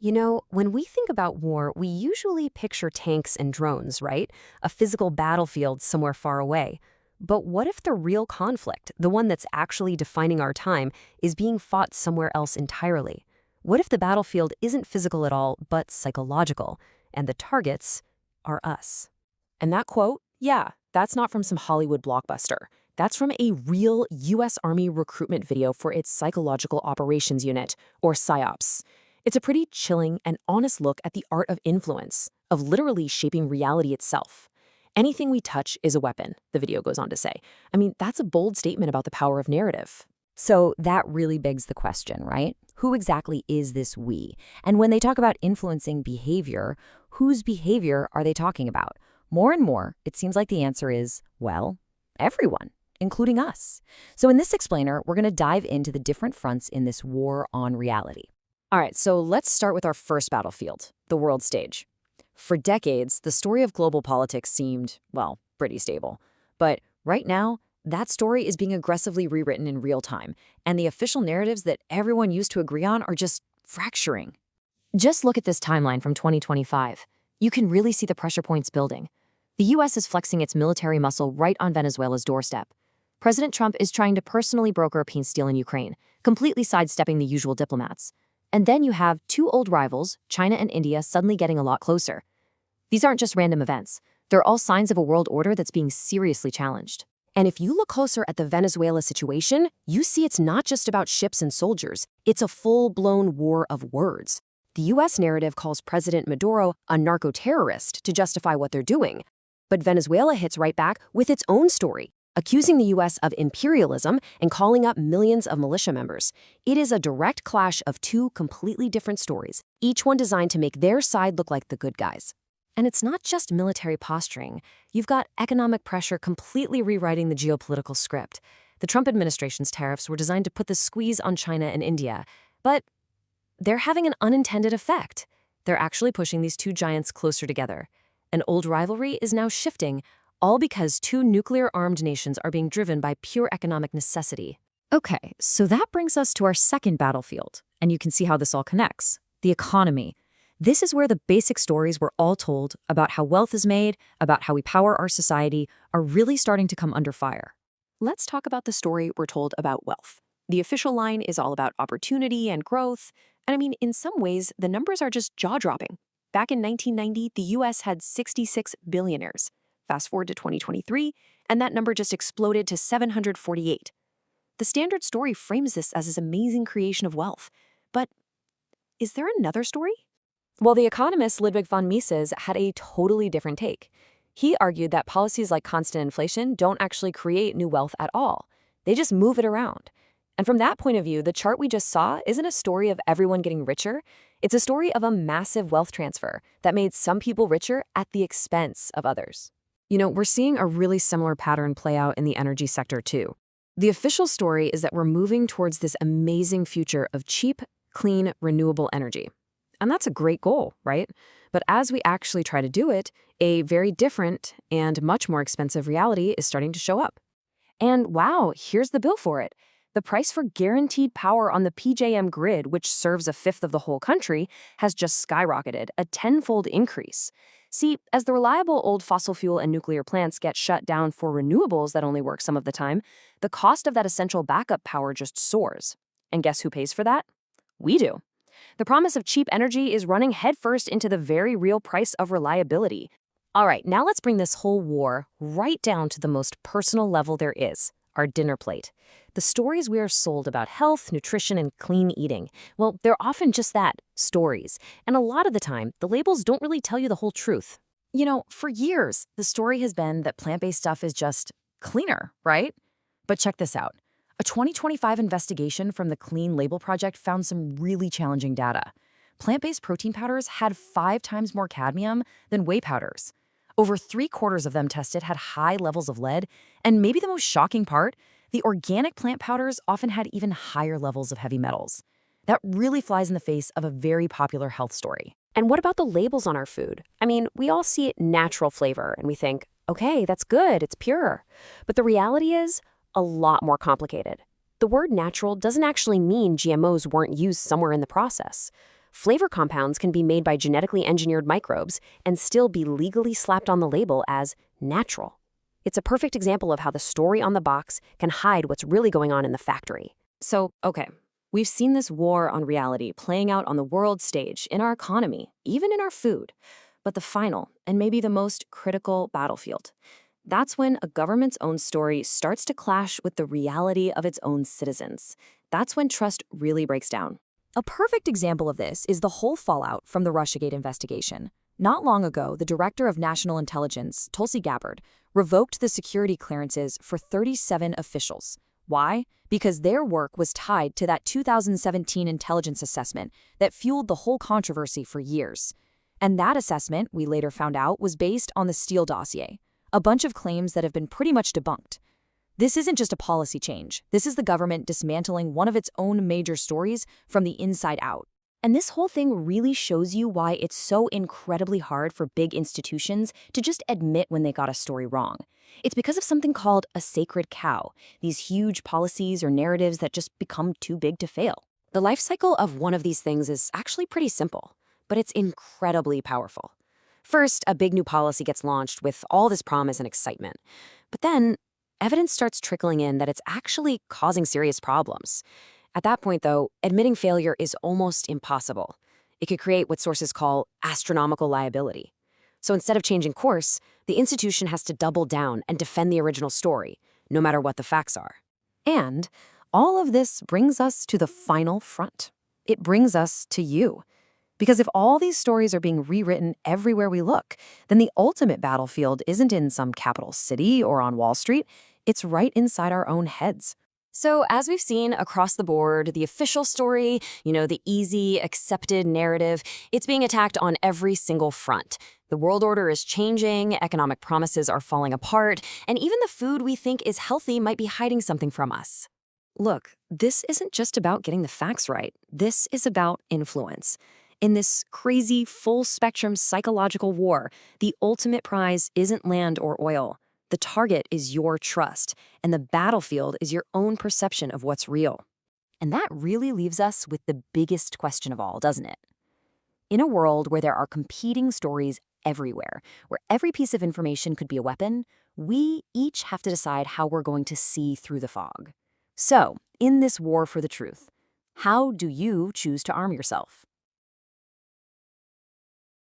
You know, when we think about war, we usually picture tanks and drones, right? A physical battlefield somewhere far away. But what if the real conflict, the one that's actually defining our time, is being fought somewhere else entirely? What if the battlefield isn't physical at all, but psychological, and the targets are us? And that quote, yeah, that's not from some Hollywood blockbuster. That's from a real US Army recruitment video for its Psychological Operations Unit, or PSYOPs. It's a pretty chilling and honest look at the art of influence, of literally shaping reality itself. Anything we touch is a weapon, the video goes on to say. I mean, that's a bold statement about the power of narrative. So that really begs the question, right? Who exactly is this we? And when they talk about influencing behavior, whose behavior are they talking about? More and more, it seems like the answer is, well, everyone, including us. So in this explainer, we're going to dive into the different fronts in this war on reality. All right, so let's start with our first battlefield, the world stage. For decades, the story of global politics seemed, well, pretty stable. But right now, that story is being aggressively rewritten in real time, and the official narratives that everyone used to agree on are just fracturing. Just look at this timeline from 2025. You can really see the pressure points building. The US is flexing its military muscle right on Venezuela's doorstep. President Trump is trying to personally broker a peace deal in Ukraine, completely sidestepping the usual diplomats. And then you have two old rivals, China and India, suddenly getting a lot closer. These aren't just random events. They're all signs of a world order that's being seriously challenged. And if you look closer at the Venezuela situation, you see it's not just about ships and soldiers. It's a full-blown war of words. The US narrative calls President Maduro a narco-terrorist to justify what they're doing. But Venezuela hits right back with its own story, accusing the US of imperialism and calling up millions of militia members. It is a direct clash of two completely different stories, each one designed to make their side look like the good guys. And it's not just military posturing. You've got economic pressure completely rewriting the geopolitical script. The Trump administration's tariffs were designed to put the squeeze on China and India, but they're having an unintended effect. They're actually pushing these two giants closer together. An old rivalry is now shifting, all because two nuclear-armed nations are being driven by pure economic necessity. Okay, so that brings us to our second battlefield, and you can see how this all connects. The economy. This is where the basic stories we're all told about how wealth is made, about how we power our society, are really starting to come under fire. Let's talk about the story we're told about wealth. The official line is all about opportunity and growth, and I mean, in some ways, the numbers are just jaw-dropping. Back in 1990, the US had 66 billionaires. Fast forward to 2023, and that number just exploded to 748. The Standard story frames this as this amazing creation of wealth. But is there another story? Well, the economist Ludwig von Mises had a totally different take. He argued that policies like constant inflation don't actually create new wealth at all. They just move it around. And from that point of view, the chart we just saw isn't a story of everyone getting richer. It's a story of a massive wealth transfer that made some people richer at the expense of others. You know, we're seeing a really similar pattern play out in the energy sector too. The official story is that we're moving towards this amazing future of cheap, clean, renewable energy. And that's a great goal, right? But as we actually try to do it, a very different and much more expensive reality is starting to show up. And wow, here's the bill for it. The price for guaranteed power on the PJM grid, which serves a fifth of the whole country, has just skyrocketed, a tenfold increase. See, as the reliable old fossil fuel and nuclear plants get shut down for renewables that only work some of the time, the cost of that essential backup power just soars. And guess who pays for that? We do. The promise of cheap energy is running headfirst into the very real price of reliability. All right, now let's bring this whole war right down to the most personal level there is, our dinner plate. The stories we are sold about health, nutrition, and clean eating, well, they're often just that, stories. And a lot of the time, the labels don't really tell you the whole truth. You know, for years, the story has been that plant-based stuff is just cleaner, right? But check this out. A 2025 investigation from the Clean Label Project found some really challenging data. Plant-based protein powders had 5 times more cadmium than whey powders. Over 3/4 of them tested had high levels of lead, and maybe the most shocking part, the organic plant powders often had even higher levels of heavy metals. That really flies in the face of a very popular health story. And what about the labels on our food? I mean, we all see natural flavor and we think, okay, that's good, it's pure. But the reality is a lot more complicated. The word natural doesn't actually mean GMOs weren't used somewhere in the process. Flavor compounds can be made by genetically engineered microbes and still be legally slapped on the label as natural. It's a perfect example of how the story on the box can hide what's really going on in the factory. So, okay, we've seen this war on reality playing out on the world stage, in our economy, even in our food. But the final, and maybe the most critical battlefield, that's when a government's own story starts to clash with the reality of its own citizens. That's when trust really breaks down. A perfect example of this is the whole fallout from the Russiagate investigation. Not long ago, the Director of National Intelligence, Tulsi Gabbard, revoked the security clearances for 37 officials. Why? Because their work was tied to that 2017 intelligence assessment that fueled the whole controversy for years. And that assessment, we later found out, was based on the Steele dossier, a bunch of claims that have been pretty much debunked. This isn't just a policy change. This is the government dismantling one of its own major stories from the inside out. And this whole thing really shows you why it's so incredibly hard for big institutions to just admit when they got a story wrong. It's because of something called a sacred cow, these huge policies or narratives that just become too big to fail. The life cycle of one of these things is actually pretty simple, but it's incredibly powerful. First, a big new policy gets launched with all this promise and excitement. But then, evidence starts trickling in that it's actually causing serious problems. At that point, though, admitting failure is almost impossible. It could create what sources call astronomical liability. So instead of changing course, the institution has to double down and defend the original story, no matter what the facts are. And all of this brings us to the final front. It brings us to you. Because if all these stories are being rewritten everywhere we look, then the ultimate battlefield isn't in some capital city or on Wall Street. It's right inside our own heads. So as we've seen across the board, the official story, the easy, accepted narrative, it's being attacked on every single front. The world order is changing, economic promises are falling apart, and even the food we think is healthy might be hiding something from us. Look, this isn't just about getting the facts right. This is about influence. In this crazy, full-spectrum psychological war, the ultimate prize isn't land or oil. The target is your trust, and the battlefield is your own perception of what's real. And that really leaves us with the biggest question of all, doesn't it? In a world where there are competing stories everywhere, where every piece of information could be a weapon, we each have to decide how we're going to see through the fog. So, in this war for the truth, how do you choose to arm yourself?